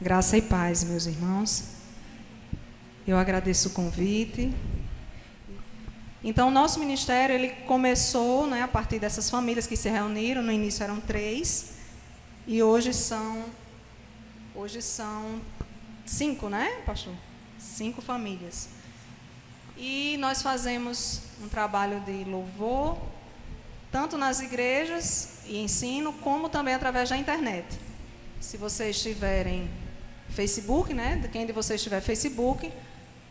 Graça e paz, meus irmãos. Eu agradeço o convite. Então, o nosso ministério ele começou, né, a partir dessas famílias que se reuniram. No início eram 3 e hoje são 5, né, pastor? 5 famílias. E nós fazemos um trabalho de louvor, tanto nas igrejas e ensino, como também através da internet. Se vocês tiverem Facebook, né? Quem de vocês tiver Facebook,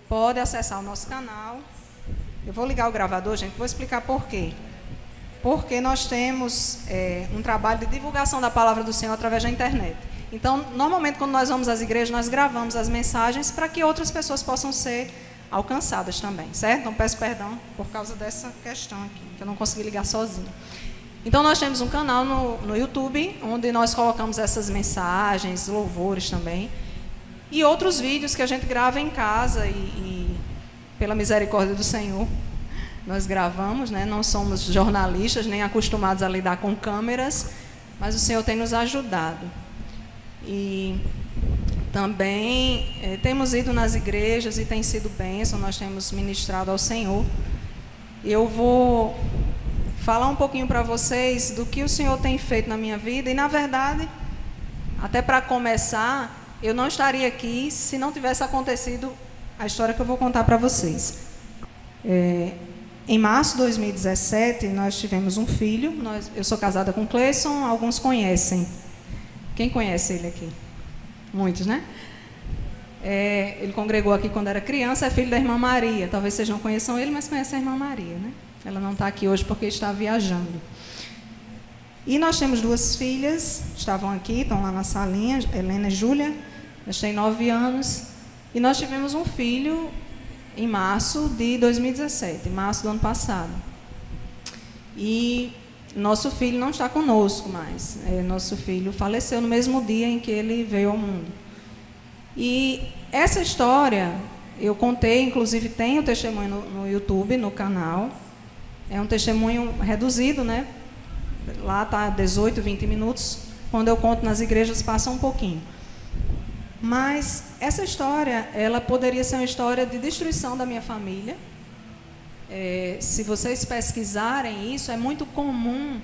pode acessar o nosso canal. Eu vou ligar o gravador, gente, vou explicar por quê. Porque nós temos um trabalho de divulgação da palavra do Senhor através da internet. Então, normalmente, quando nós vamos às igrejas, nós gravamos as mensagens para que outras pessoas possam ser alcançadas também, certo? Então, peço perdão por causa dessa questão aqui, que eu não consegui ligar sozinha. Então, nós temos um canal no YouTube, onde nós colocamos essas mensagens, louvores também, e outros vídeos que a gente grava em casa e pela misericórdia do Senhor, nós gravamos, né? Não somos jornalistas, nem acostumados a lidar com câmeras, mas o Senhor tem nos ajudado. E também temos ido nas igrejas e tem sido bênção, nós temos ministrado ao Senhor. Eu vou falar um pouquinho para vocês do que o Senhor tem feito na minha vida. E, na verdade, até para começar, eu não estaria aqui se não tivesse acontecido a história que eu vou contar para vocês. Em março de 2017, nós tivemos um filho. Eu sou casada com Cleison, alguns conhecem. Quem conhece ele aqui? Muitos, né? Ele congregou aqui quando era criança, é filho da irmã Maria. Talvez vocês não conheçam ele, mas conhecem a irmã Maria, né? Ela não está aqui hoje porque está viajando. E nós temos 2 filhas, estavam aqui, estão lá na salinha, Helena e Júlia. Elas têm 9 anos. E nós tivemos um filho em março de 2017, em março do ano passado. E nosso filho não está conosco mais. Nosso filho faleceu no mesmo dia em que ele veio ao mundo. E essa história, eu contei, inclusive tem o testemunho no YouTube, no canal. É um testemunho reduzido, né? Lá está 18, 20 minutos. Quando eu conto nas igrejas, passa um pouquinho. Mas essa história, ela poderia ser uma história de destruição da minha família. Se vocês pesquisarem isso, é muito comum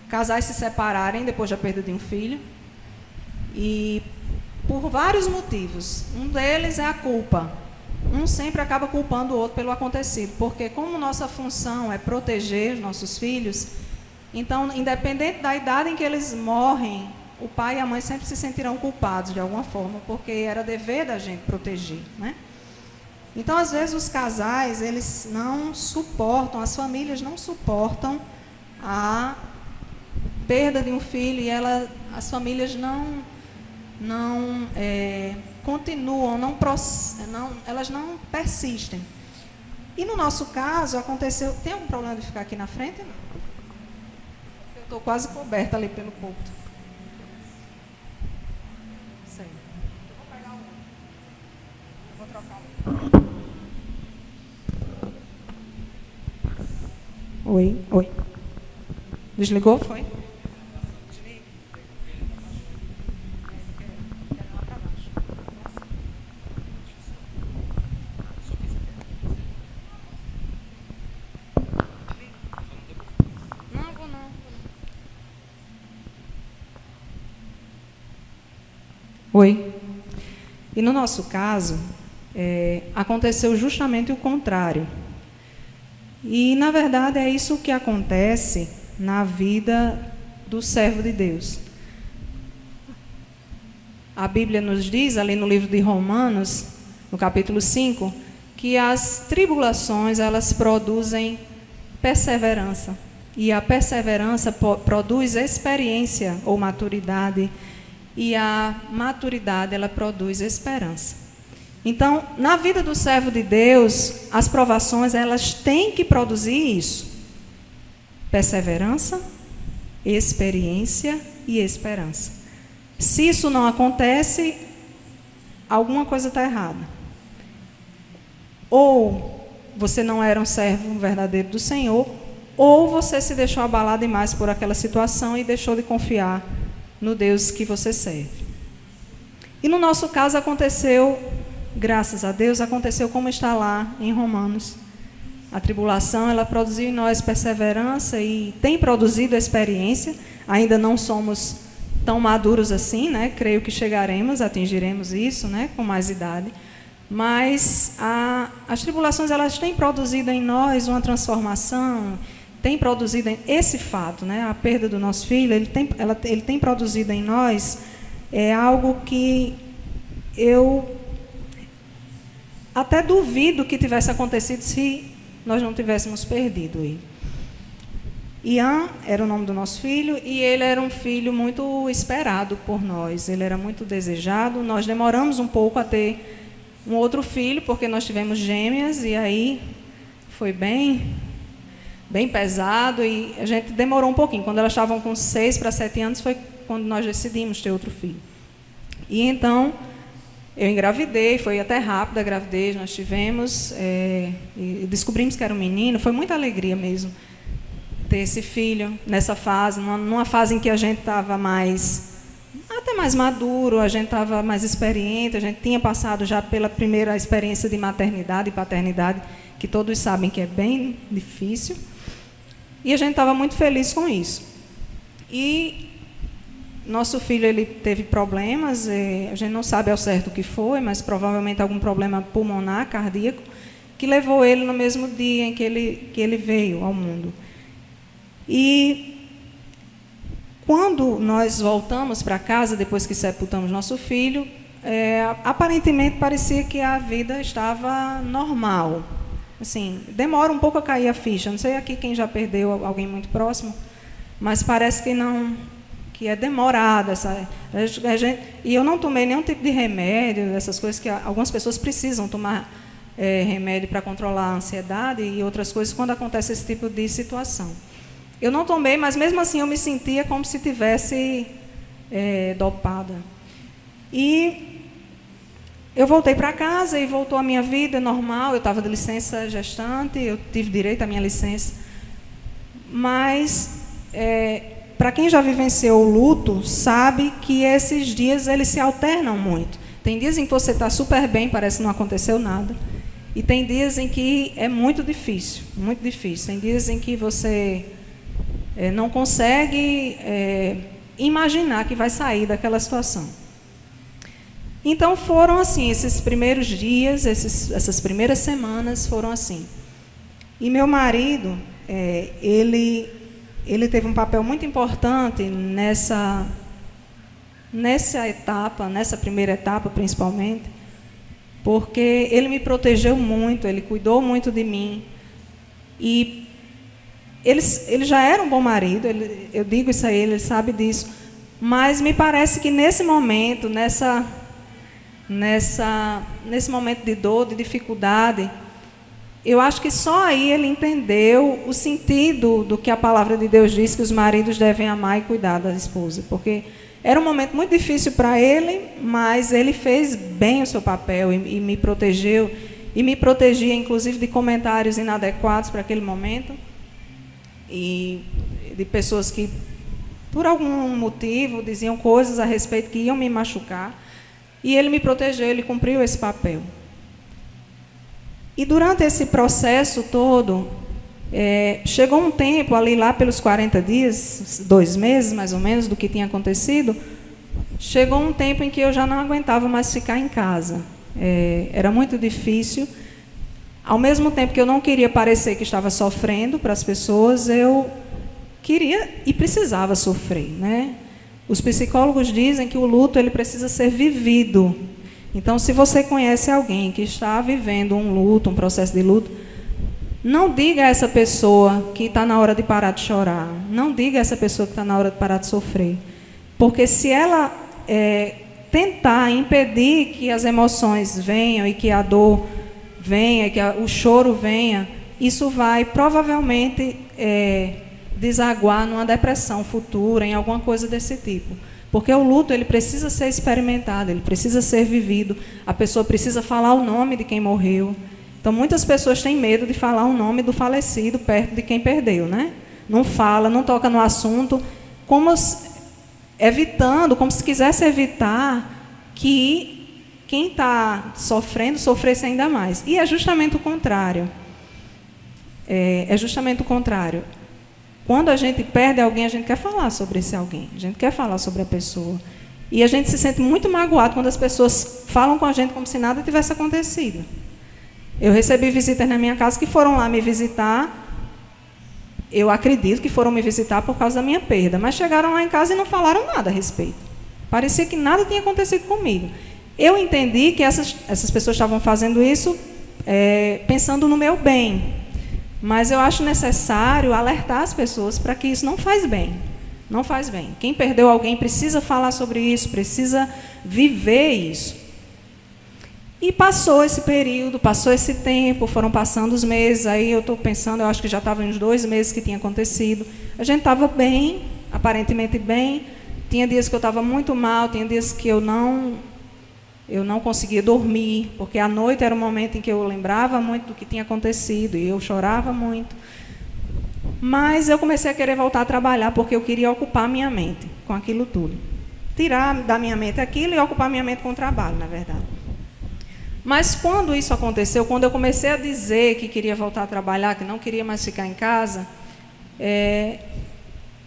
casais se separarem depois da perda de um filho. E por vários motivos. Um deles é a culpa. Um sempre acaba culpando o outro pelo acontecido. Porque como nossa função é proteger os nossos filhos, então, independente da idade em que eles morrem, o pai e a mãe sempre se sentirão culpados de alguma forma, porque era dever da gente proteger, né? Então, às vezes, os casais, eles não suportam, as famílias não suportam a perda de um filho e as famílias não continuam, elas não persistem. E no nosso caso, aconteceu... Tem algum problema de ficar aqui na frente? Não. Eu estou quase coberta ali pelo púlpito. Sei. Eu vou pegar um. Eu vou trocar um. Oi. Desligou? Foi? Oi. E no nosso caso, aconteceu justamente o contrário. E, na verdade, é isso que acontece na vida do servo de Deus. A Bíblia nos diz, ali no livro de Romanos, no capítulo 5, que as tribulações, elas produzem perseverança. E a perseverança produz experiência ou maturidade. E a maturidade, ela produz esperança. Então, na vida do servo de Deus, as provações, elas têm que produzir isso. Perseverança, experiência e esperança. Se isso não acontece, alguma coisa está errada. Ou você não era um servo verdadeiro do Senhor, ou você se deixou abalar demais por aquela situação e deixou de confiar no Deus que você serve. E no nosso caso aconteceu, graças a Deus, aconteceu como está lá em Romanos. A tribulação, ela produziu em nós perseverança e tem produzido experiência. Ainda não somos tão maduros assim, né? Creio que chegaremos, atingiremos isso, né? Com mais idade. Mas as tribulações, elas têm produzido em nós uma transformação, tem produzido esse fato, né? A perda do nosso filho, ele tem produzido em nós algo que eu até duvido que tivesse acontecido se nós não tivéssemos perdido ele. Ian era o nome do nosso filho e ele era um filho muito esperado por nós. Ele era muito desejado. Nós demoramos um pouco a ter um outro filho, porque nós tivemos gêmeas e aí foi bem pesado e a gente demorou um pouquinho. Quando elas estavam com 6 para 7 anos foi quando nós decidimos ter outro filho. E então eu engravidei, foi até rápida a gravidez, nós tivemos, e descobrimos que era um menino, foi muita alegria mesmo ter esse filho nessa fase, numa fase em que a gente estava até mais maduro, a gente estava mais experiente, a gente tinha passado já pela primeira experiência de maternidade e paternidade, que todos sabem que é bem difícil, e a gente estava muito feliz com isso. E nosso filho, ele teve problemas, a gente não sabe ao certo o que foi, mas provavelmente algum problema pulmonar, cardíaco, que levou ele no mesmo dia em que ele veio ao mundo. E quando nós voltamos para casa, depois que sepultamos nosso filho, aparentemente parecia que a vida estava normal. Assim, demora um pouco a cair a ficha. Não sei aqui quem já perdeu alguém muito próximo, mas parece que não... que é demorada. E eu não tomei nenhum tipo de remédio, essas coisas que algumas pessoas precisam tomar remédio para controlar a ansiedade e outras coisas quando acontece esse tipo de situação. Eu não tomei, mas mesmo assim eu me sentia como se tivesse dopada. E eu voltei para casa e voltou a minha vida normal. Eu estava de licença gestante, eu tive direito à minha licença. Mas... para quem já vivenciou o luto, sabe que esses dias eles se alternam muito. Tem dias em que você está super bem, parece que não aconteceu nada. E tem dias em que é muito difícil, muito difícil. Tem dias em que você não consegue imaginar que vai sair daquela situação. Então foram assim, esses primeiros dias, essas primeiras semanas foram assim. E meu marido, ele teve um papel muito importante nessa etapa, nessa primeira etapa principalmente, porque ele me protegeu muito, ele cuidou muito de mim. E ele já era um bom marido, eu digo isso a ele sabe disso, mas me parece que nesse momento, nesse momento de dor, de dificuldade, eu acho que só aí ele entendeu o sentido do que a palavra de Deus diz, que os maridos devem amar e cuidar da esposa. Porque era um momento muito difícil para ele, mas ele fez bem o seu papel e me protegeu. E me protegia, inclusive, de comentários inadequados para aquele momento. E de pessoas que, por algum motivo, diziam coisas a respeito que iam me machucar. E ele me protegeu, ele cumpriu esse papel. E durante esse processo todo, chegou um tempo, ali lá pelos 40 dias, 2 meses mais ou menos do que tinha acontecido, chegou um tempo em que eu já não aguentava mais ficar em casa. Era muito difícil. Ao mesmo tempo que eu não queria parecer que estava sofrendo para as pessoas, eu queria e precisava sofrer, né? Os psicólogos dizem que o luto ele precisa ser vivido. Então, se você conhece alguém que está vivendo um luto, um processo de luto, não diga a essa pessoa que está na hora de parar de chorar. Não diga a essa pessoa que está na hora de parar de sofrer. Porque se ela tentar impedir que as emoções venham e que a dor venha, que o choro venha, isso vai provavelmente desaguar numa depressão futura, em alguma coisa desse tipo. Porque o luto ele precisa ser experimentado, ele precisa ser vivido. A pessoa precisa falar o nome de quem morreu. Então, muitas pessoas têm medo de falar o nome do falecido perto de quem perdeu, né? Não fala, não toca no assunto, evitando, como se quisesse evitar que quem está sofrendo, sofresse ainda mais. E é justamente o contrário. É justamente o contrário. Quando a gente perde alguém, a gente quer falar sobre esse alguém. A gente quer falar sobre a pessoa. E a gente se sente muito magoado quando as pessoas falam com a gente como se nada tivesse acontecido. Eu recebi visitas na minha casa que foram lá me visitar. Eu acredito que foram me visitar por causa da minha perda. Mas chegaram lá em casa e não falaram nada a respeito. Parecia que nada tinha acontecido comigo. Eu entendi que essas pessoas estavam fazendo isso pensando no meu bem. Mas eu acho necessário alertar as pessoas para que isso não faz bem. Não faz bem. Quem perdeu alguém precisa falar sobre isso, precisa viver isso. E passou esse período, passou esse tempo, foram passando os meses, aí eu estou pensando, eu acho que já estava uns 2 meses que tinha acontecido. A gente estava bem, aparentemente bem. Tinha dias que eu estava muito mal, tinha dias que eu não conseguia dormir, porque à noite era um momento em que eu lembrava muito do que tinha acontecido e eu chorava muito. Mas eu comecei a querer voltar a trabalhar porque eu queria ocupar minha mente com aquilo tudo. Tirar da minha mente aquilo e ocupar minha mente com o trabalho, na verdade. Mas quando isso aconteceu, quando eu comecei a dizer que queria voltar a trabalhar, que não queria mais ficar em casa,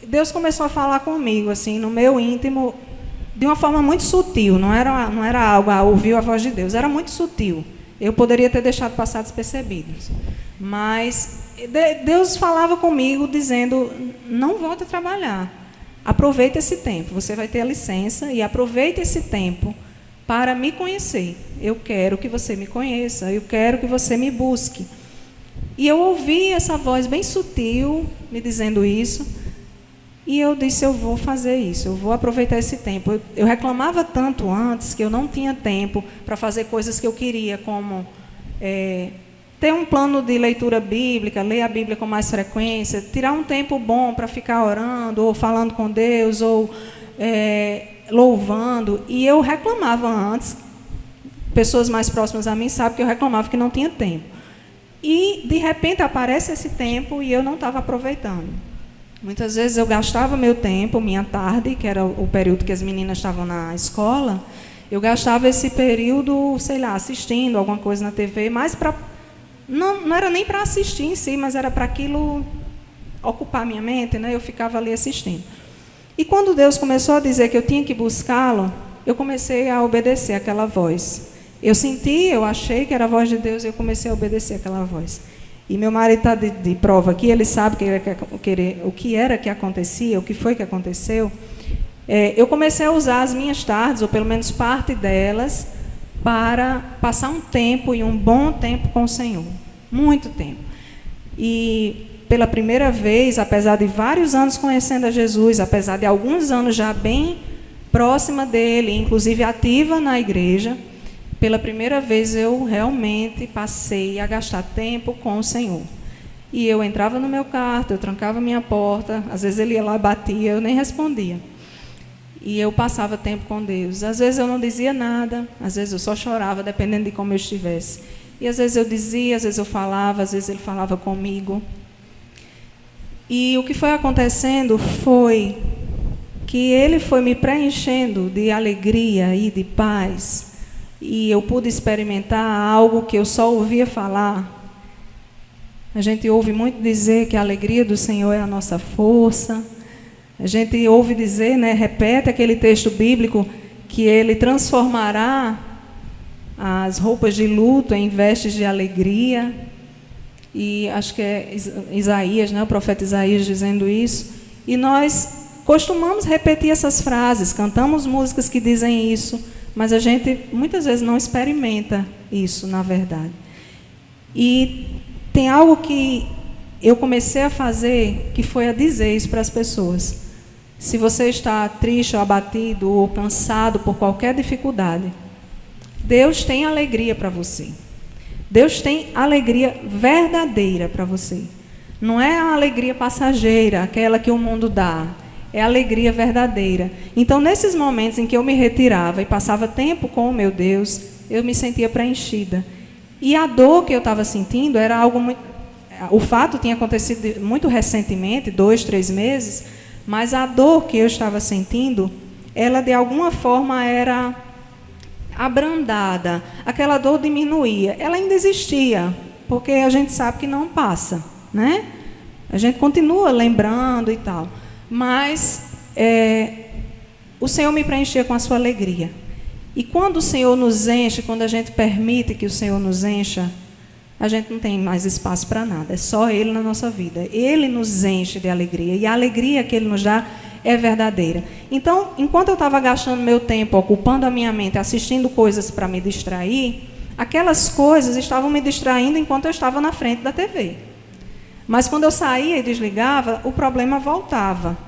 Deus começou a falar comigo, assim, no meu íntimo, de uma forma muito sutil, não era algo a ouvir a voz de Deus, era muito sutil. Eu poderia ter deixado passar despercebido. Mas Deus falava comigo dizendo, não volte a trabalhar, aproveite esse tempo, você vai ter a licença e aproveite esse tempo para me conhecer. Eu quero que você me conheça, eu quero que você me busque. E eu ouvi essa voz bem sutil me dizendo isso, e eu disse, eu vou fazer isso, eu vou aproveitar esse tempo. Eu reclamava tanto antes que eu não tinha tempo para fazer coisas que eu queria, como ter um plano de leitura bíblica, ler a Bíblia com mais frequência, tirar um tempo bom para ficar orando, ou falando com Deus, ou louvando. E eu reclamava antes, pessoas mais próximas a mim sabem que eu reclamava que não tinha tempo. E, de repente, aparece esse tempo e eu não estava aproveitando. Muitas vezes eu gastava meu tempo, minha tarde, que era o período que as meninas estavam na escola, eu gastava esse período, sei lá, assistindo alguma coisa na TV, mas para... Não era nem para assistir em si, mas era para aquilo ocupar minha mente, né? Eu ficava ali assistindo. E quando Deus começou a dizer que eu tinha que buscá-lo, eu comecei a obedecer aquela voz. Eu senti, eu achei que era a voz de Deus e eu comecei a obedecer aquela voz. E meu marido está de prova aqui, ele sabe o que era que acontecia, o que foi que aconteceu. Eu comecei a usar as minhas tardes, ou pelo menos parte delas, para passar um tempo e um bom tempo com o Senhor. Muito tempo. E pela primeira vez, apesar de vários anos conhecendo a Jesus, apesar de alguns anos já bem próxima dele, inclusive ativa na igreja, pela primeira vez eu realmente passei a gastar tempo com o Senhor. E eu entrava no meu quarto, eu trancava minha porta, às vezes ele ia lá, batia, eu nem respondia. E eu passava tempo com Deus. Às vezes eu não dizia nada, às vezes eu só chorava, dependendo de como eu estivesse. E às vezes eu dizia, às vezes eu falava, às vezes ele falava comigo. E o que foi acontecendo foi que ele foi me preenchendo de alegria e de paz. E eu pude experimentar algo que eu só ouvia falar. A gente ouve muito dizer que a alegria do Senhor é a nossa força. A gente ouve dizer, né, repete aquele texto bíblico, que ele transformará as roupas de luto em vestes de alegria. E acho que é Isaías, né, o profeta Isaías dizendo isso. E nós costumamos repetir essas frases, cantamos músicas que dizem isso, mas a gente muitas vezes não experimenta isso, na verdade. E tem algo que eu comecei a fazer, que foi a dizer isso para as pessoas. Se você está triste ou abatido ou cansado por qualquer dificuldade, Deus tem alegria para você. Deus tem alegria verdadeira para você. Não é a alegria passageira, aquela que o mundo dá. É a alegria verdadeira. Então, nesses momentos em que eu me retirava e passava tempo com o meu Deus, eu me sentia preenchida. E a dor que eu estava sentindo era algo muito... O fato tinha acontecido muito recentemente, 2, 3 meses, mas a dor que eu estava sentindo, ela de alguma forma era abrandada, aquela dor diminuía. Ela ainda existia, porque a gente sabe que não passa, né? A gente continua lembrando e tal. Mas o Senhor me preenchia com a sua alegria. E quando o Senhor nos enche, quando a gente permite que o Senhor nos encha, a gente não tem mais espaço para nada. É só Ele na nossa vida. Ele nos enche de alegria. E a alegria que Ele nos dá é verdadeira. Então, enquanto eu estava gastando meu tempo, ocupando a minha mente, assistindo coisas para me distrair, aquelas coisas estavam me distraindo enquanto eu estava na frente da TV. Mas quando eu saía e desligava, o problema voltava.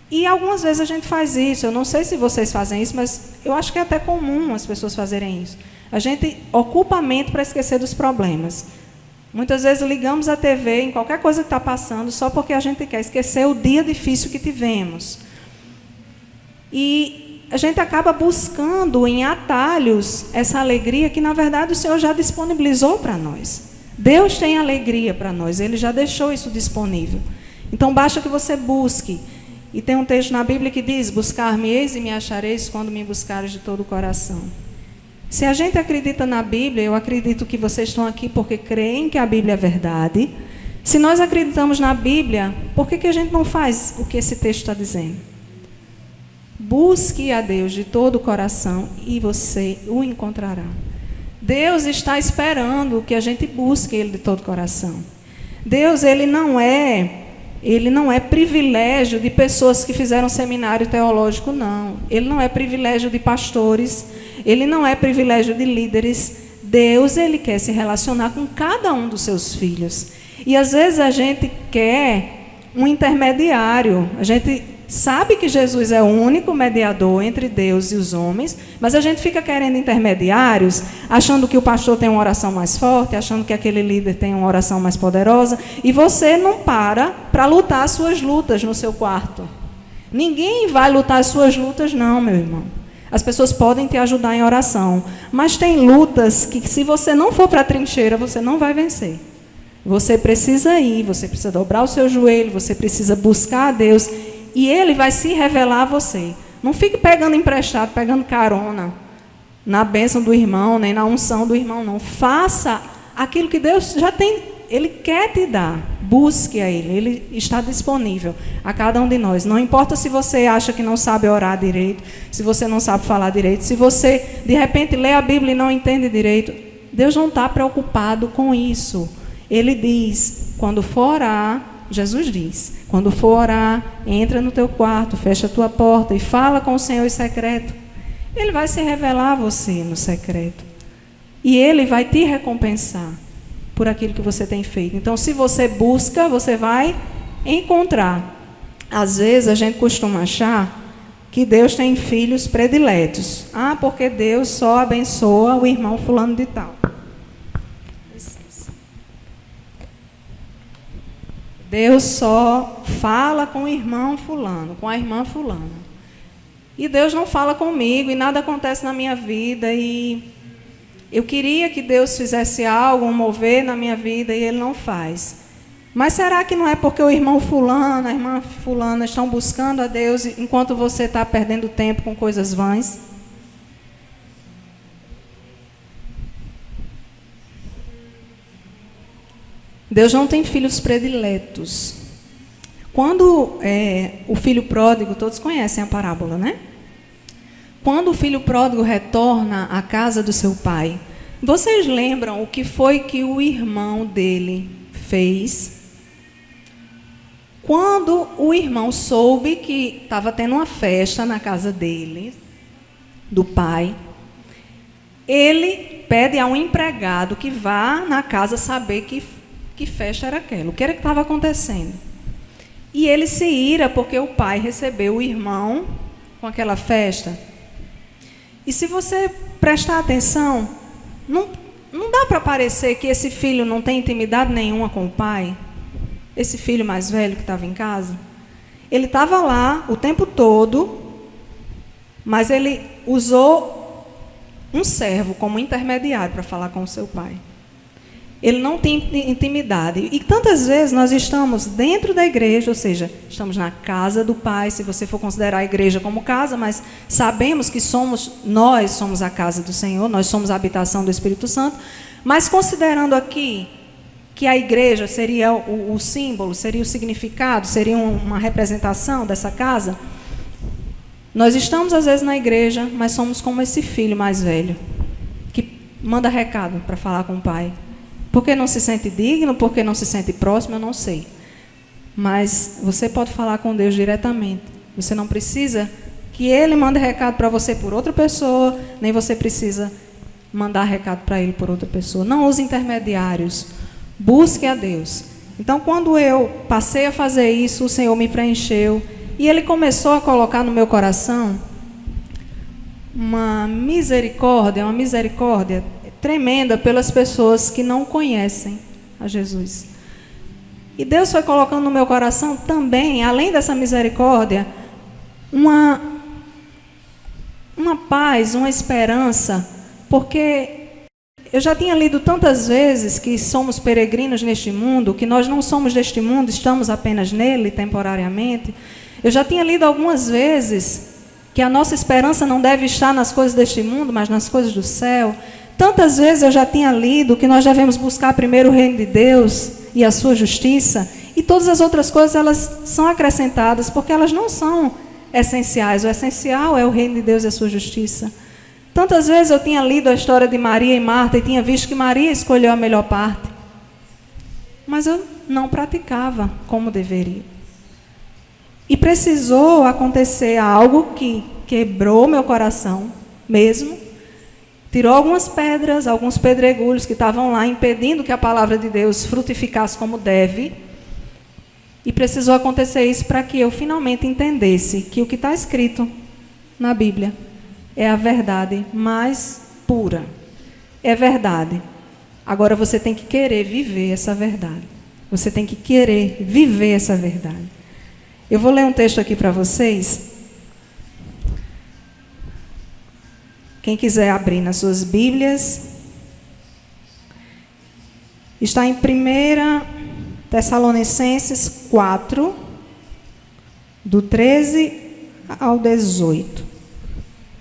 E algumas vezes a gente faz isso. Eu não sei se vocês fazem isso, mas eu acho que é até comum as pessoas fazerem isso. A gente ocupa a mente para esquecer dos problemas. Muitas vezes ligamos a TV em qualquer coisa que está passando só porque a gente quer esquecer o dia difícil que tivemos. E a gente acaba buscando em atalhos essa alegria que, na verdade, o Senhor já disponibilizou para nós. Deus tem alegria para nós, Ele já deixou isso disponível. Então, basta que você busque. E tem um texto na Bíblia que diz: buscar-me-eis e me achareis quando me buscares de todo o coração. Se a gente acredita na Bíblia, eu acredito que vocês estão aqui porque creem que a Bíblia é verdade. Se nós acreditamos na Bíblia, por que a gente não faz o que esse texto está dizendo? Busque a Deus de todo o coração e você o encontrará. Deus está esperando que a gente busque Ele de todo o coração. Deus, Ele não é privilégio de pessoas que fizeram seminário teológico, não. Ele não é privilégio de pastores, Ele não é privilégio de líderes. Deus, Ele quer se relacionar com cada um dos seus filhos. E às vezes a gente quer um intermediário. A gente sabe que Jesus é o único mediador entre Deus e os homens, mas a gente fica querendo intermediários, achando que o pastor tem uma oração mais forte, achando que aquele líder tem uma oração mais poderosa, e você não para lutar as suas lutas no seu quarto. Ninguém vai lutar as suas lutas, não, meu irmão. As pessoas podem te ajudar em oração, mas tem lutas que, se você não for para a trincheira, você não vai vencer. Você precisa ir, você precisa dobrar o seu joelho, você precisa buscar a Deus, e Ele vai se revelar a você. Não fique pegando emprestado, pegando carona na bênção do irmão, nem na unção do irmão, não. Faça aquilo que Deus já tem, Ele quer te dar. Busque a Ele, Ele está disponível a cada um de nós. Não importa se você acha que não sabe orar direito, se você não sabe falar direito, se você, de repente, lê a Bíblia e não entende direito, Deus não está preocupado com isso. Ele diz, quando for orar, Jesus diz, quando for orar, entra no teu quarto, fecha a tua porta e fala com o Senhor em secreto. Ele vai se revelar a você no secreto. E Ele vai te recompensar por aquilo que você tem feito. Então, se você busca, você vai encontrar. Às vezes, a gente costuma achar que Deus tem filhos prediletos. Ah, porque Deus só abençoa o irmão fulano de tal. Deus só fala com o irmão fulano, com a irmã fulana. E Deus não fala comigo, e nada acontece na minha vida, e eu queria que Deus fizesse algo, um mover na minha vida, e Ele não faz. Mas será que não é porque o irmão fulano, a irmã fulana estão buscando a Deus, enquanto você está perdendo tempo com coisas vãs? Deus não tem filhos prediletos. Quando o filho pródigo, todos conhecem a parábola, né? Quando o filho pródigo retorna à casa do seu pai, vocês lembram o que foi que o irmão dele fez? Quando o irmão soube que estava tendo uma festa na casa dele, do pai, ele pede a um empregado que vá na casa saber que festa era aquela, o que era que estava acontecendo. E ele se ira porque o pai recebeu o irmão com aquela festa. E se você prestar atenção, não dá para parecer que esse filho não tem intimidade nenhuma com o pai? Esse filho mais velho que estava em casa? Ele estava lá o tempo todo, mas ele usou um servo como intermediário para falar com o seu pai. Ele não tem intimidade. E tantas vezes nós estamos dentro da igreja, ou seja, estamos na casa do Pai, se você for considerar a igreja como casa, mas sabemos que nós somos a casa do Senhor, nós somos a habitação do Espírito Santo, mas considerando aqui que a igreja seria o símbolo, seria o significado, seria uma representação dessa casa, nós estamos às vezes na igreja, mas somos como esse filho mais velho, que manda recado para falar com o pai. Porque não se sente digno, porque não se sente próximo, eu não sei. Mas você pode falar com Deus diretamente. Você não precisa que Ele mande recado para você por outra pessoa, nem você precisa mandar recado para Ele por outra pessoa. Não use intermediários. Busque a Deus. Então, quando eu passei a fazer isso, o Senhor me preencheu. E Ele começou a colocar no meu coração uma misericórdia tremenda pelas pessoas que não conhecem a Jesus. E Deus foi colocando no meu coração também, além dessa misericórdia, uma paz, uma esperança, porque eu já tinha lido tantas vezes que somos peregrinos neste mundo, que nós não somos deste mundo, estamos apenas nele temporariamente. Eu já tinha lido algumas vezes que a nossa esperança não deve estar nas coisas deste mundo, mas nas coisas do céu. Tantas vezes eu já tinha lido que nós devemos buscar primeiro o reino de Deus e a sua justiça, e todas as outras coisas elas são acrescentadas, porque elas não são essenciais. O essencial é o reino de Deus e a sua justiça. Tantas vezes eu tinha lido a história de Maria e Marta e tinha visto que Maria escolheu a melhor parte, mas eu não praticava como deveria. E precisou acontecer algo que quebrou meu coração mesmo, tirou algumas pedras, alguns pedregulhos que estavam lá impedindo que a palavra de Deus frutificasse como deve. E precisou acontecer isso para que eu finalmente entendesse que o que está escrito na Bíblia é a verdade mais pura. É verdade. Agora você tem que querer viver essa verdade. Você tem que querer viver essa verdade. Eu vou ler um texto aqui para vocês. Quem quiser abrir nas suas Bíblias, está em 1 Tessalonicenses 4, do 13 ao 18.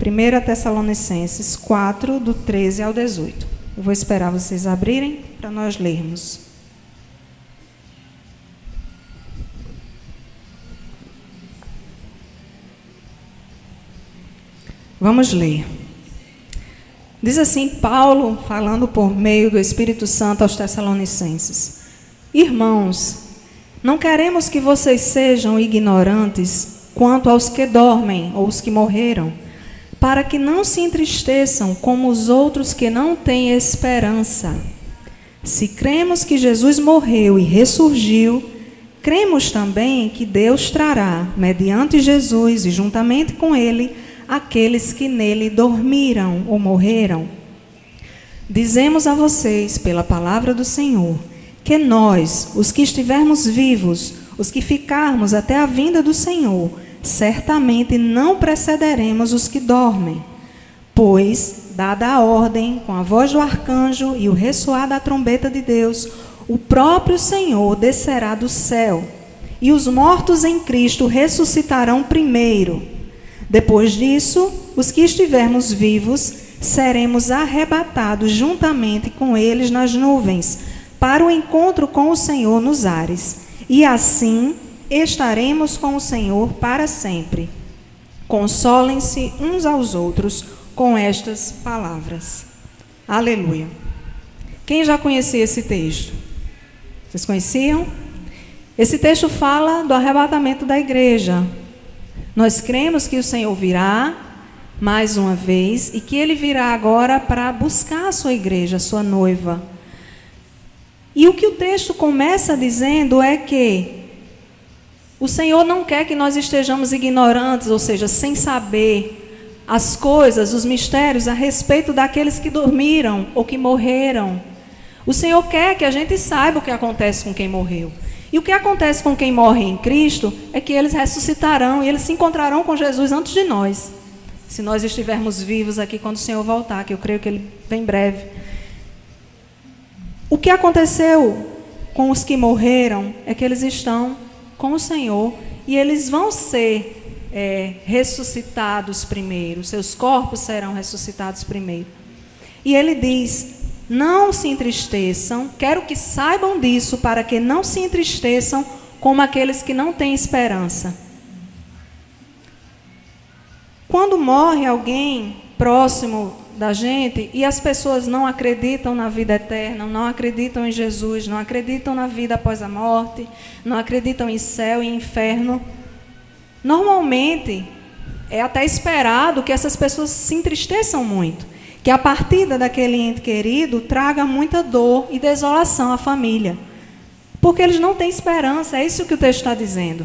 1 Tessalonicenses 4, do 13 ao 18. Eu vou esperar vocês abrirem para nós lermos. Vamos ler. Diz assim Paulo, falando por meio do Espírito Santo aos Tessalonicenses: Irmãos, não queremos que vocês sejam ignorantes quanto aos que dormem ou os que morreram, para que não se entristeçam como os outros que não têm esperança. Se cremos que Jesus morreu e ressurgiu, cremos também que Deus trará, mediante Jesus e juntamente com ele, aqueles que nele dormiram ou morreram. Dizemos a vocês, pela palavra do Senhor, que nós, os que estivermos vivos, os que ficarmos até a vinda do Senhor, certamente não precederemos os que dormem. Pois, dada a ordem, com a voz do arcanjo e o ressoar da trombeta de Deus, o próprio Senhor descerá do céu, e os mortos em Cristo ressuscitarão primeiro. Depois disso, os que estivermos vivos, seremos arrebatados juntamente com eles nas nuvens, para o encontro com o Senhor nos ares. E assim estaremos com o Senhor para sempre. Consolem-se uns aos outros com estas palavras. Aleluia. Quem já conhecia esse texto? Vocês conheciam? Esse texto fala do arrebatamento da igreja. Nós cremos que o Senhor virá mais uma vez e que Ele virá agora para buscar a sua igreja, a sua noiva. E o que o texto começa dizendo é que o Senhor não quer que nós estejamos ignorantes, ou seja, sem saber as coisas, os mistérios a respeito daqueles que dormiram ou que morreram. O Senhor quer que a gente saiba o que acontece com quem morreu. E o que acontece com quem morre em Cristo é que eles ressuscitarão e eles se encontrarão com Jesus antes de nós. Se nós estivermos vivos aqui quando o Senhor voltar, que eu creio que Ele vem breve. O que aconteceu com os que morreram é que eles estão com o Senhor e eles vão ser ressuscitados primeiro, seus corpos serão ressuscitados primeiro. E ele diz: não se entristeçam, quero que saibam disso, para que não se entristeçam como aqueles que não têm esperança. Quando morre alguém próximo da gente e as pessoas não acreditam na vida eterna, não acreditam em Jesus, não acreditam na vida após a morte, não acreditam em céu e inferno, normalmente é até esperado que essas pessoas se entristeçam muito, que a partida daquele ente querido traga muita dor e desolação à família, porque eles não têm esperança. É isso que o texto está dizendo.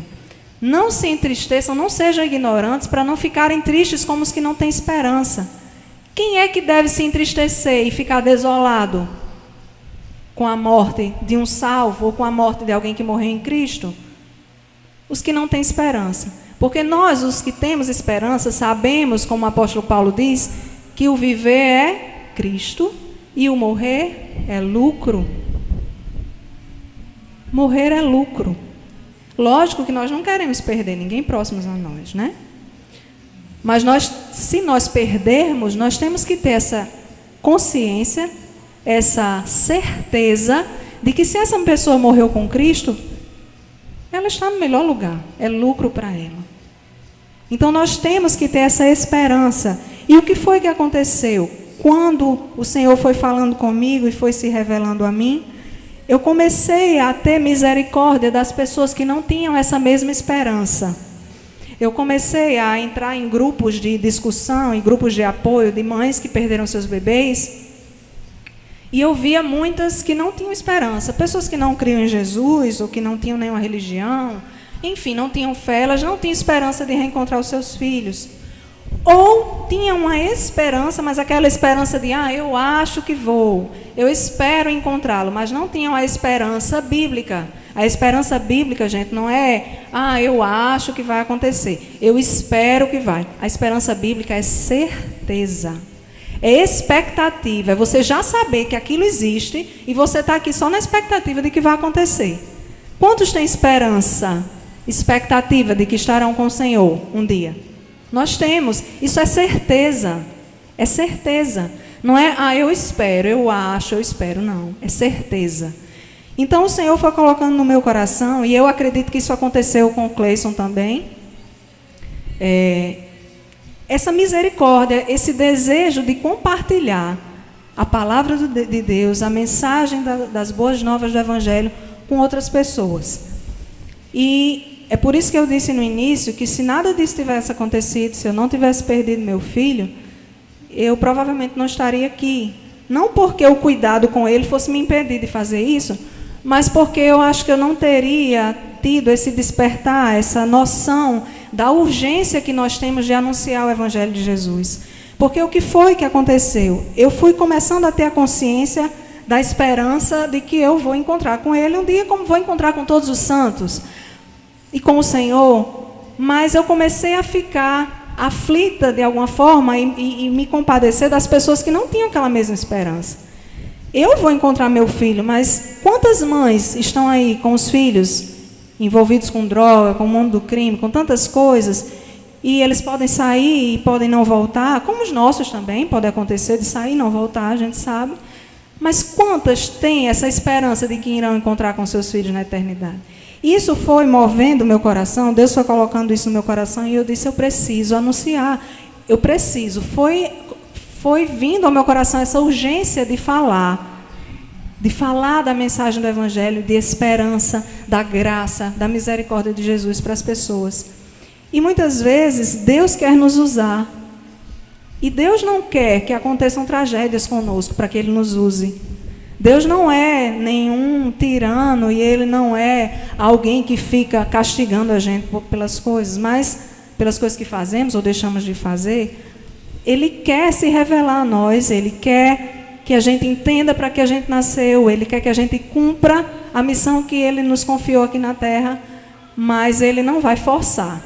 Não se entristeçam, não sejam ignorantes, para não ficarem tristes como os que não têm esperança. Quem é que deve se entristecer e ficar desolado com a morte de um salvo ou com a morte de alguém que morreu em Cristo? Os que não têm esperança. Porque nós, os que temos esperança, sabemos, como o apóstolo Paulo diz, que o viver é Cristo e o morrer é lucro. Morrer é lucro. Lógico que nós não queremos perder ninguém próximos a nós, né? Mas se nós perdermos, nós temos que ter essa consciência, essa certeza de que se essa pessoa morreu com Cristo, ela está no melhor lugar, é lucro para ela. Então nós temos que ter essa esperança. E o que foi que aconteceu? Quando o Senhor foi falando comigo e foi se revelando a mim, eu comecei a ter misericórdia das pessoas que não tinham essa mesma esperança. Eu comecei a entrar em grupos de discussão, em grupos de apoio de mães que perderam seus bebês. E eu via muitas que não tinham esperança. Pessoas que não criam em Jesus, ou que não tinham nenhuma religião, enfim, não tinham fé, elas não tinham esperança de reencontrar os seus filhos. Ou tinham uma esperança, mas aquela esperança de, eu acho que vou, eu espero encontrá-lo, mas não tinham a esperança bíblica. A esperança bíblica, gente, não é, eu acho que vai acontecer, eu espero que vai. A esperança bíblica é certeza, é expectativa, é você já saber que aquilo existe e você está aqui só na expectativa de que vai acontecer. Quantos têm esperança, expectativa de que estarão com o Senhor um dia? Nós temos, isso é certeza, é certeza. Não é, eu espero, eu acho, eu espero, não, é certeza. Então o Senhor foi colocando no meu coração, e eu acredito que isso aconteceu com o Cleison também, essa misericórdia, esse desejo de compartilhar a palavra de Deus, a mensagem das boas novas do Evangelho com outras pessoas. E é por isso que eu disse no início que se nada disso tivesse acontecido, se eu não tivesse perdido meu filho, eu provavelmente não estaria aqui. Não porque o cuidado com ele fosse me impedir de fazer isso, mas porque eu acho que eu não teria tido esse despertar, essa noção da urgência que nós temos de anunciar o Evangelho de Jesus. Porque o que foi que aconteceu? Eu fui começando a ter a consciência da esperança de que eu vou encontrar com ele um dia, como vou encontrar com todos os santos e com o Senhor, mas eu comecei a ficar aflita de alguma forma e me compadecer das pessoas que não tinham aquela mesma esperança. Eu vou encontrar meu filho, mas quantas mães estão aí com os filhos envolvidos com droga, com o mundo do crime, com tantas coisas, e eles podem sair e podem não voltar, como os nossos também, pode acontecer de sair e não voltar, a gente sabe, mas quantas têm essa esperança de que irão encontrar com seus filhos na eternidade? Isso foi movendo o meu coração, Deus foi colocando isso no meu coração, e eu disse, eu preciso anunciar, eu preciso. Foi vindo ao meu coração essa urgência de falar da mensagem do Evangelho, de esperança, da graça, da misericórdia de Jesus para as pessoas. E muitas vezes Deus quer nos usar, e Deus não quer que aconteçam tragédias conosco para que Ele nos use. Deus não é nenhum tirano e Ele não é alguém que fica castigando a gente pelas coisas, mas pelas coisas que fazemos ou deixamos de fazer. Ele quer se revelar a nós, Ele quer que a gente entenda para que a gente nasceu, Ele quer que a gente cumpra a missão que Ele nos confiou aqui na terra, mas Ele não vai forçar.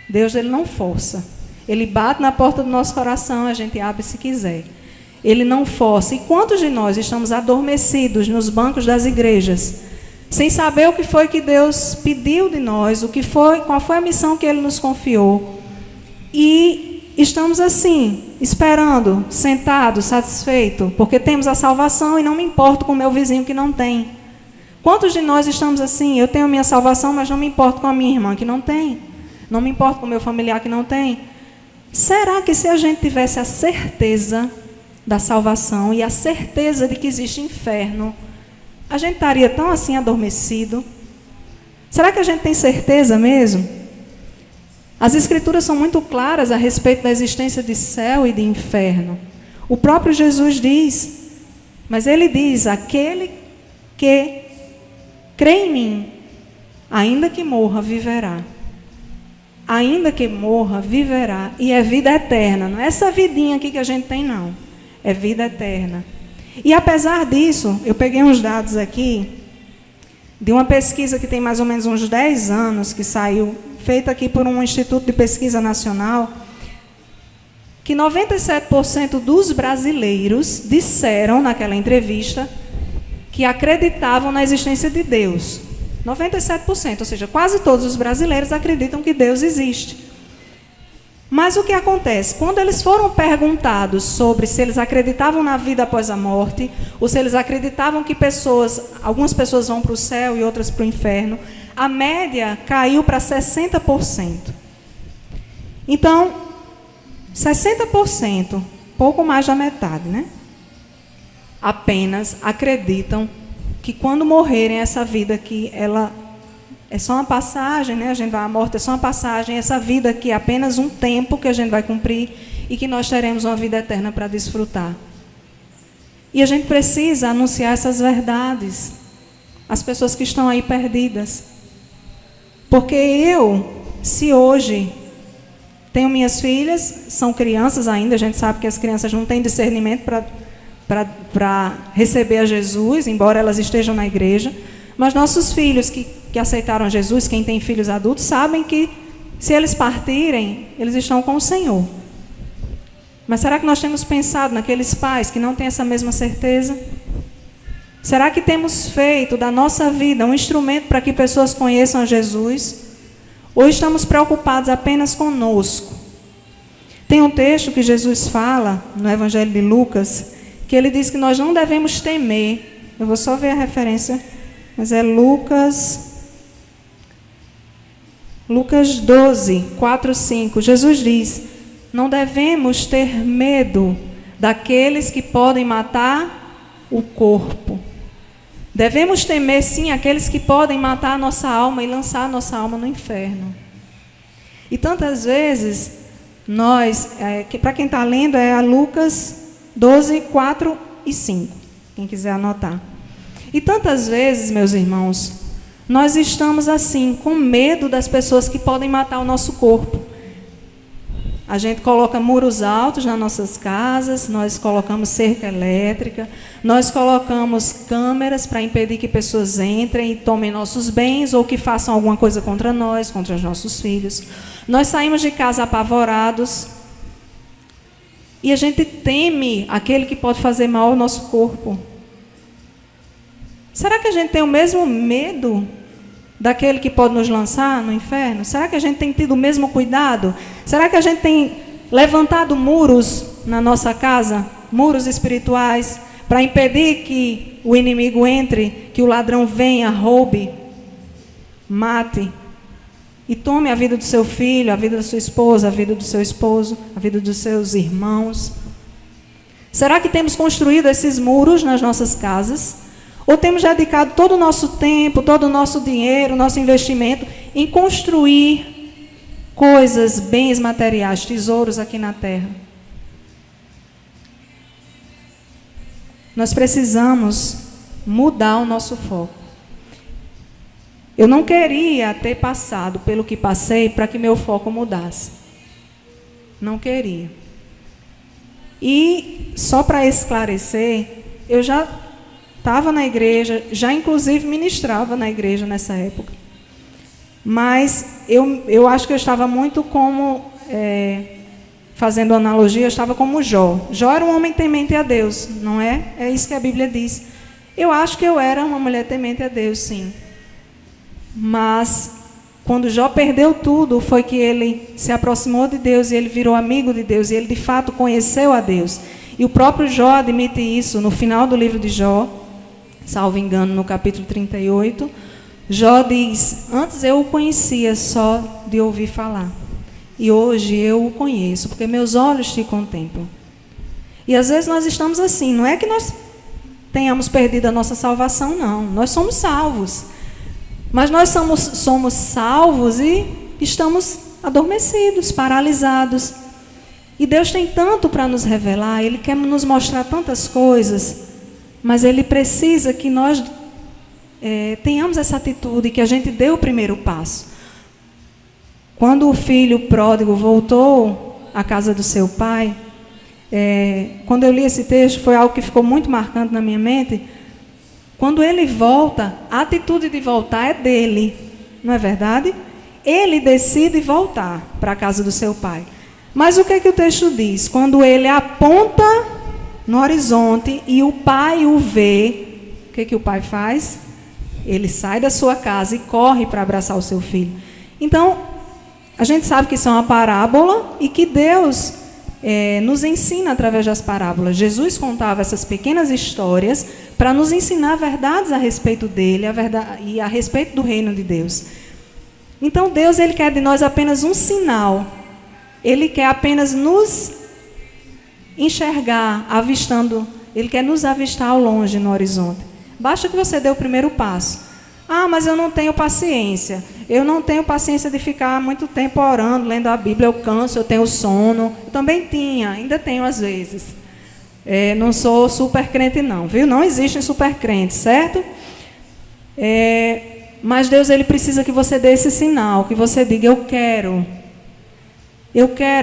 Deus, Ele não força. Ele bate na porta do nosso coração, a gente abre se quiser. Ele não força. E quantos de nós estamos adormecidos nos bancos das igrejas, sem saber o que foi que Deus pediu de nós, qual foi a missão que Ele nos confiou, e estamos assim, esperando, sentados, satisfeitos, porque temos a salvação e não me importo com o meu vizinho que não tem. Quantos de nós estamos assim? Eu tenho minha salvação, mas não me importo com a minha irmã que não tem, não me importo com o meu familiar que não tem. Será que se a gente tivesse a certeza da salvação e a certeza de que existe inferno, a gente estaria tão assim adormecido? Será que a gente tem certeza mesmo? As Escrituras são muito claras a respeito da existência de céu e de inferno. O próprio Jesus diz, mas Ele diz, aquele que crê em mim, ainda que morra, viverá. Ainda que morra, viverá. E é vida eterna. Não é essa vidinha aqui que a gente tem, não. É vida eterna. E apesar disso, eu peguei uns dados aqui de uma pesquisa que tem mais ou menos uns 10 anos, que saiu, feita aqui por um Instituto de Pesquisa Nacional, que 97% dos brasileiros disseram naquela entrevista que acreditavam na existência de Deus. 97%, ou seja, quase todos os brasileiros acreditam que Deus existe. Mas o que acontece? Quando eles foram perguntados sobre se eles acreditavam na vida após a morte, ou se eles acreditavam que algumas pessoas vão para o céu e outras para o inferno, a média caiu para 60%. Então, 60%, pouco mais da metade, né? Apenas acreditam que quando morrerem, essa vida aqui, ela é só uma passagem, né? A gente vai à morte, é só uma passagem, essa vida aqui é apenas um tempo que a gente vai cumprir e que nós teremos uma vida eterna para desfrutar. E a gente precisa anunciar essas verdades às pessoas que estão aí perdidas. Porque se hoje tenho minhas filhas, são crianças ainda, a gente sabe que as crianças não têm discernimento para receber a Jesus, embora elas estejam na igreja, mas nossos filhos que aceitaram Jesus, quem tem filhos adultos, sabem que se eles partirem, eles estão com o Senhor. Mas será que nós temos pensado naqueles pais que não têm essa mesma certeza? Será que temos feito da nossa vida um instrumento para que pessoas conheçam a Jesus? Ou estamos preocupados apenas conosco? Tem um texto que Jesus fala no Evangelho de Lucas, que ele diz que nós não devemos temer. Eu vou só ver a referência, mas é Lucas 12, 4, 5. Jesus diz, não devemos ter medo daqueles que podem matar o corpo. Devemos temer, sim, aqueles que podem matar a nossa alma e lançar a nossa alma no inferno. E tantas vezes, para quem está lendo, é a Lucas 12, 4 e 5. Quem quiser anotar. E tantas vezes, meus irmãos, nós estamos assim, com medo das pessoas que podem matar o nosso corpo. A gente coloca muros altos nas nossas casas, nós colocamos cerca elétrica, nós colocamos câmeras para impedir que pessoas entrem e tomem nossos bens ou que façam alguma coisa contra nós, contra os nossos filhos. Nós saímos de casa apavorados e a gente teme aquele que pode fazer mal ao nosso corpo. Será que a gente tem o mesmo medo daquele que pode nos lançar no inferno? Será que a gente tem tido o mesmo cuidado? Será que a gente tem levantado muros na nossa casa, muros espirituais, para impedir que o inimigo entre, que o ladrão venha, roube, mate e tome a vida do seu filho, a vida da sua esposa, a vida do seu esposo, a vida dos seus irmãos? Será que temos construído esses muros nas nossas casas? Ou temos dedicado todo o nosso tempo, todo o nosso dinheiro, nosso investimento em construir coisas, bens materiais, tesouros aqui na terra? Nós precisamos mudar o nosso foco. Eu não queria ter passado pelo que passei para que meu foco mudasse. Não queria. E só para esclarecer, eu já estava na igreja, já inclusive ministrava na igreja nessa época. Mas eu acho que eu estava muito como fazendo analogia, eu estava como Jó. Jó era um homem temente a Deus, não é? É isso que a Bíblia diz. Eu acho que eu era uma mulher temente a Deus, sim. Mas, quando Jó perdeu tudo, foi que ele se aproximou de Deus e ele virou amigo de Deus e ele, de fato, conheceu a Deus. E o próprio Jó admite isso no final do livro de Jó, salvo engano, no capítulo 38. Jó diz: antes eu o conhecia só de ouvir falar, e hoje eu o conheço, porque meus olhos te contemplam. E às vezes nós estamos assim, não é que nós tenhamos perdido a nossa salvação, não. Nós somos salvos. Mas nós somos salvos e estamos adormecidos, paralisados. E Deus tem tanto para nos revelar, Ele quer nos mostrar tantas coisas, mas Ele precisa que nós tenhamos essa atitude, que a gente dê o primeiro passo. Quando o filho pródigo voltou à casa do seu pai, quando eu li esse texto, foi algo que ficou muito marcante na minha mente. Quando ele volta, a atitude de voltar é dele, não é verdade? Ele decide voltar para a casa do seu pai. Mas o que é que o texto diz? Quando ele aponta no horizonte e o pai o vê, o que é que o pai faz? Ele sai da sua casa e corre para abraçar o seu filho. Então, a gente sabe que isso é uma parábola e que Deus nos ensina através das parábolas. Jesus contava essas pequenas histórias para nos ensinar verdades a respeito dele, e a respeito do reino de Deus. Então Deus, Ele quer de nós apenas um sinal. Ele quer apenas nos enxergar, avistando. Ele quer nos avistar ao longe, no horizonte. Basta que você dê o primeiro passo. Ah, mas eu não tenho paciência. Eu não tenho paciência de ficar muito tempo orando, lendo a Bíblia. Eu canso, eu tenho sono. Eu também tinha, ainda tenho às vezes. Não sou super crente não, viu? Não existem super crentes, certo? Mas Deus, Ele precisa que você dê esse sinal, que você diga: eu quero,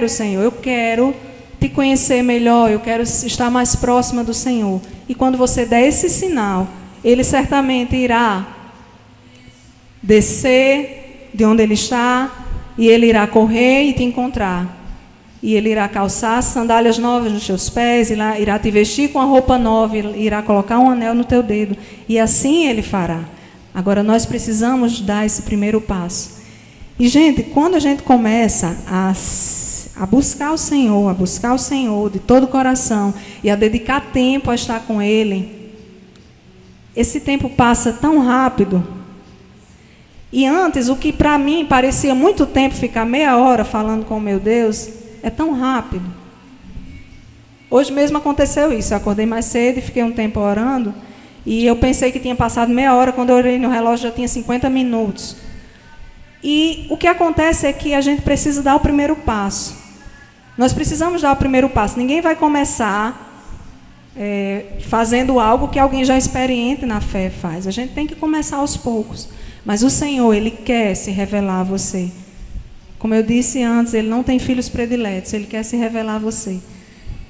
Senhor, eu quero te conhecer melhor, eu quero estar mais próxima do Senhor. E quando você der esse sinal, Ele certamente irá descer de onde Ele está, e Ele irá correr e te encontrar. E Ele irá calçar sandálias novas nos teus pés, irá te vestir com a roupa nova, irá colocar um anel no teu dedo. E assim Ele fará. Agora, nós precisamos dar esse primeiro passo. E, gente, quando a gente começa a buscar o Senhor de todo o coração, e a dedicar tempo a estar com Ele, esse tempo passa tão rápido. E antes, o que para mim parecia muito tempo, ficar meia hora falando com o meu Deus, é tão rápido. Hoje mesmo aconteceu isso. Eu acordei mais cedo e fiquei um tempo orando. E eu pensei que tinha passado meia hora. Quando eu olhei no relógio, já tinha 50 minutos. E o que acontece é que a gente precisa dar o primeiro passo. Nós precisamos dar o primeiro passo. Ninguém vai começar fazendo algo que alguém já experiente na fé faz. A gente tem que começar aos poucos. Mas o Senhor, Ele quer se revelar a você. Como eu disse antes, Ele não tem filhos prediletos, Ele quer se revelar a você.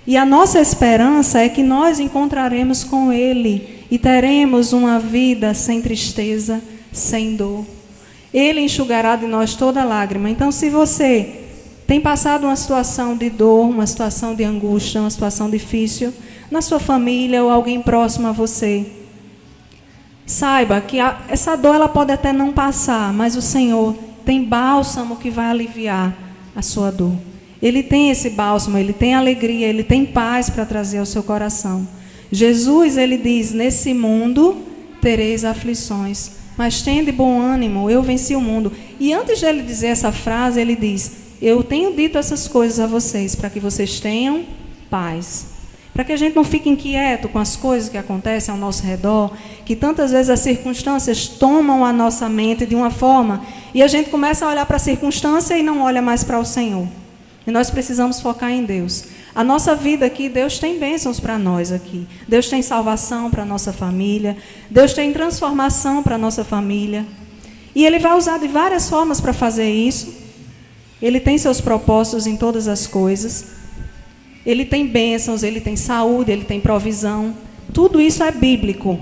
E a nossa esperança é que nós encontraremos com Ele e teremos uma vida sem tristeza, sem dor. Ele enxugará de nós toda lágrima. Então, se você tem passado uma situação de dor, uma situação de angústia, uma situação difícil, na sua família ou alguém próximo a você, saiba que essa dor ela pode até não passar, mas o Senhor tem bálsamo que vai aliviar a sua dor. Ele tem esse bálsamo, Ele tem alegria, Ele tem paz para trazer ao seu coração. Jesus, Ele diz: nesse mundo tereis aflições, mas tende bom ânimo, eu venci o mundo. E antes de Ele dizer essa frase, Ele diz: eu tenho dito essas coisas a vocês, para que vocês tenham paz. Para que a gente não fique inquieto com as coisas que acontecem ao nosso redor, que tantas vezes as circunstâncias tomam a nossa mente de uma forma, e a gente começa a olhar para a circunstância e não olha mais para o Senhor. E nós precisamos focar em Deus. A nossa vida aqui, Deus tem bênçãos para nós aqui. Deus tem salvação para a nossa família. Deus tem transformação para a nossa família. E Ele vai usar de várias formas para fazer isso. Ele tem seus propósitos em todas as coisas. Ele tem bênçãos, Ele tem saúde, Ele tem provisão. Tudo isso é bíblico.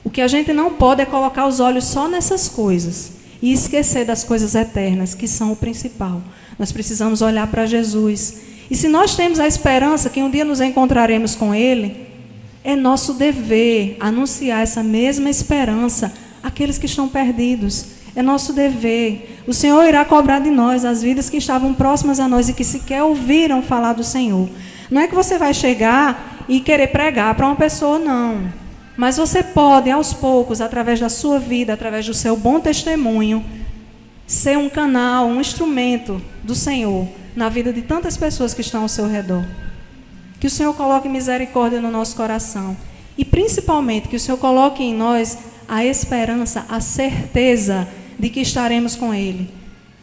O que a gente não pode é colocar os olhos só nessas coisas e esquecer das coisas eternas, que são o principal. Nós precisamos olhar para Jesus E se nós temos a esperança que um dia nos encontraremos com Ele, é nosso dever anunciar essa mesma esperança àqueles que estão perdidos. É nosso dever. O Senhor irá cobrar de nós as vidas que estavam próximas a nós e que sequer ouviram falar do Senhor. Não é que você vai chegar e querer pregar para uma pessoa, não. Mas você pode, aos poucos, através da sua vida, através do seu bom testemunho, ser um canal, um instrumento do Senhor na vida de tantas pessoas que estão ao seu redor. Que o Senhor coloque misericórdia no nosso coração. E, principalmente, que o Senhor coloque em nós a esperança, a certeza de que estaremos com Ele.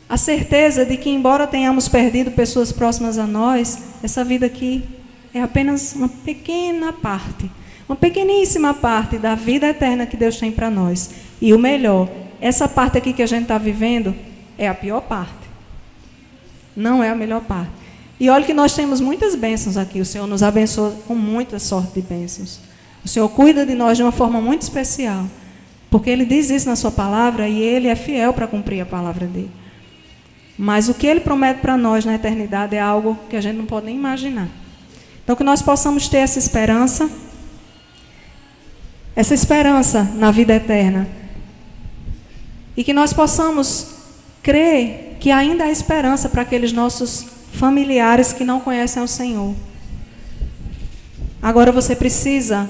A certeza de que, embora tenhamos perdido pessoas próximas a nós, essa vida aqui é apenas uma pequena parte, uma pequeníssima parte da vida eterna que Deus tem para nós. E o melhor, essa parte aqui que a gente está vivendo é a pior parte. Não é a melhor parte. E olha que nós temos muitas bênçãos aqui. O Senhor nos abençoa com muita sorte de bênçãos. O Senhor cuida de nós de uma forma muito especial. Porque Ele diz isso na sua palavra e Ele é fiel para cumprir a palavra dEle. Mas o que Ele promete para nós na eternidade é algo que a gente não pode nem imaginar. Então, que nós possamos ter essa esperança na vida eterna. E que nós possamos crer que ainda há esperança para aqueles nossos familiares que não conhecem o Senhor. Agora você precisa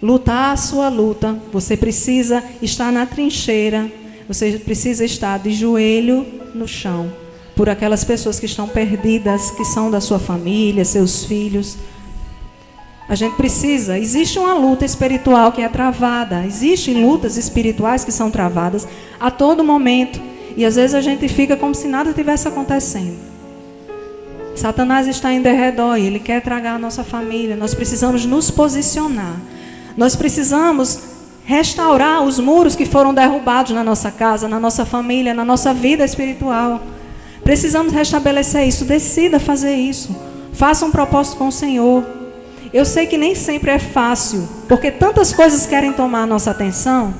lutar a sua luta, você precisa estar na trincheira, você precisa estar de joelho no chão, por aquelas pessoas que estão perdidas, que são da sua família, seus filhos. A gente precisa, existe uma luta espiritual que é travada, existem lutas espirituais que são travadas a todo momento, e às vezes a gente fica como se nada tivesse acontecendo. Satanás está em derredor e ele quer tragar a nossa família. Nós precisamos nos posicionar. Nós precisamos restaurar os muros que foram derrubados na nossa casa, na nossa família, na nossa vida espiritual. Precisamos restabelecer isso. Decida fazer isso. Faça um propósito com o Senhor. Eu sei que nem sempre é fácil, porque tantas coisas querem tomar a nossa atenção.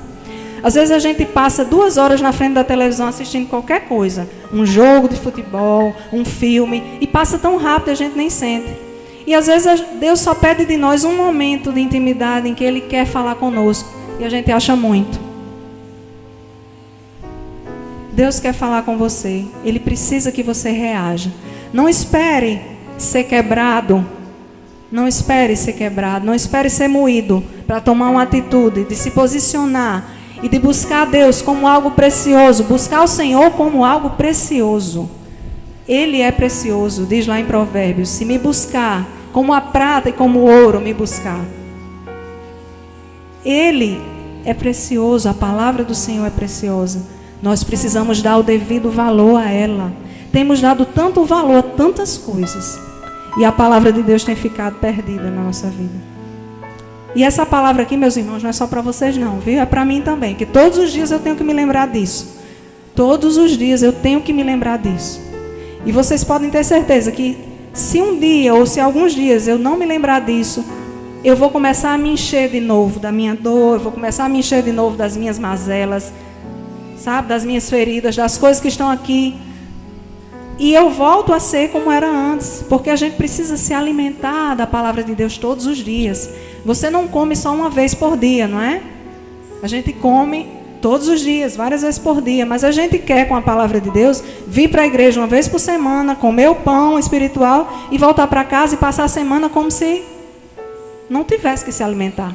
Às vezes a gente passa 2 horas na frente da televisão assistindo qualquer coisa. Um jogo de futebol, um filme, e passa tão rápido a gente nem sente. E às vezes Deus só pede de nós um momento de intimidade em que Ele quer falar conosco. E a gente acha muito. Deus quer falar com você. Ele precisa que você reaja. Não espere ser quebrado. Não espere ser quebrado. Não espere ser moído para tomar uma atitude de se posicionar e de buscar a Deus como algo precioso. Buscar o Senhor como algo precioso. Ele é precioso, diz lá em Provérbios. Se me buscar, como a prata e como o ouro me buscar. Ele é precioso, a palavra do Senhor é preciosa. Nós precisamos dar o devido valor a ela. Temos dado tanto valor a tantas coisas. E a palavra de Deus tem ficado perdida na nossa vida. E essa palavra aqui, meus irmãos, não é só para vocês não, viu? É para mim também, que todos os dias eu tenho que me lembrar disso. Todos os dias eu tenho que me lembrar disso. E vocês podem ter certeza que se um dia ou se alguns dias eu não me lembrar disso, eu vou começar a me encher de novo da minha dor, eu vou começar a me encher de novo das minhas mazelas, sabe? Das minhas feridas, das coisas que estão aqui. E eu volto a ser como era antes, porque a gente precisa se alimentar da palavra de Deus todos os dias. Você não come só uma vez por dia, não é? A gente come todos os dias, várias vezes por dia, mas a gente quer, com a palavra de Deus, vir para a igreja uma vez por semana, comer o pão espiritual e voltar para casa e passar a semana como se não tivesse que se alimentar.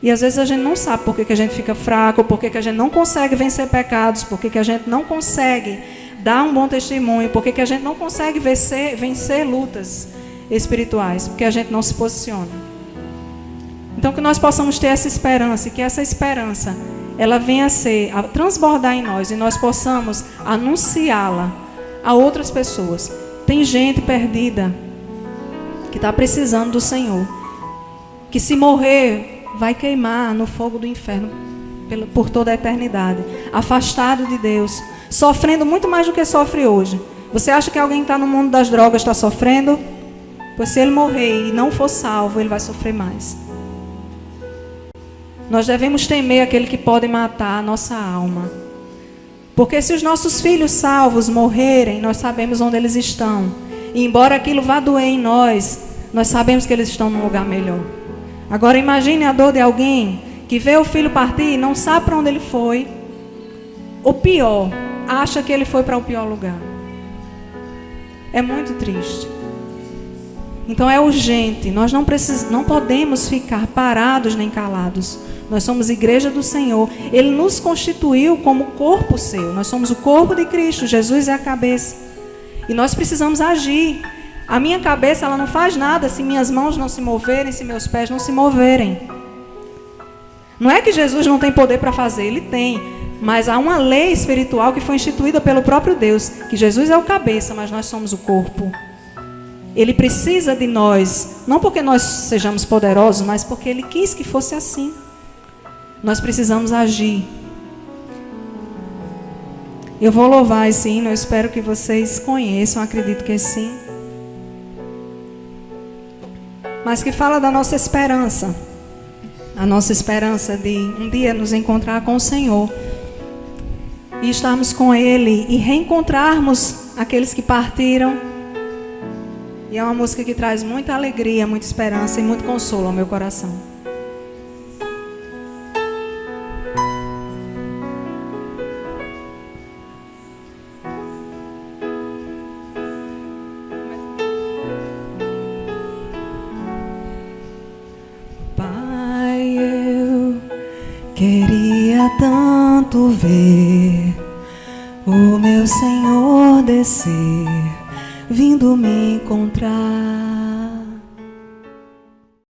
E às vezes a gente não sabe por que a gente fica fraco, por que a gente não consegue vencer pecados, por que a gente não consegue dar um bom testemunho, por que a gente não consegue vencer lutas espirituais, porque a gente não se posiciona. Então que nós possamos ter essa esperança, e que essa esperança ela venha a transbordar em nós, e nós possamos anunciá-la a outras pessoas. Tem gente perdida que está precisando do Senhor, que se morrer vai queimar no fogo do inferno por toda a eternidade, afastado de Deus, sofrendo muito mais do que sofre hoje. Você acha que alguém que está no mundo das drogas está sofrendo? Pois se ele morrer e não for salvo, ele vai sofrer mais. Nós devemos temer aquele que pode matar a nossa alma. Porque se os nossos filhos salvos morrerem, nós sabemos onde eles estão. E embora aquilo vá doer em nós, nós sabemos que eles estão num lugar melhor. Agora imagine a dor de alguém que vê o filho partir e não sabe para onde ele foi. O pior, acha que ele foi para o pior lugar. É muito triste. Então é urgente. Nós não podemos ficar parados nem calados. Nós somos igreja do Senhor. Ele nos constituiu como corpo seu. Nós somos o corpo de Cristo. Jesus é a cabeça. E nós precisamos agir. A minha cabeça, ela não faz nada se minhas mãos não se moverem, se meus pés não se moverem. Não é que Jesus não tem poder para fazer, ele tem. Mas há uma lei espiritual que foi instituída pelo próprio Deus, que Jesus é o cabeça, mas nós somos o corpo. Ele precisa de nós, não porque nós sejamos poderosos, mas porque ele quis que fosse assim. Nós precisamos agir. Eu vou louvar esse hino, eu espero que vocês conheçam, acredito que sim. Mas que fala da nossa esperança. A nossa esperança de um dia nos encontrar com o Senhor. E estarmos com Ele e reencontrarmos aqueles que partiram. E é uma música que traz muita alegria, muita esperança e muito consolo ao meu coração. Pai, eu queria tanto ver o meu Senhor descer, vindo me encontrar.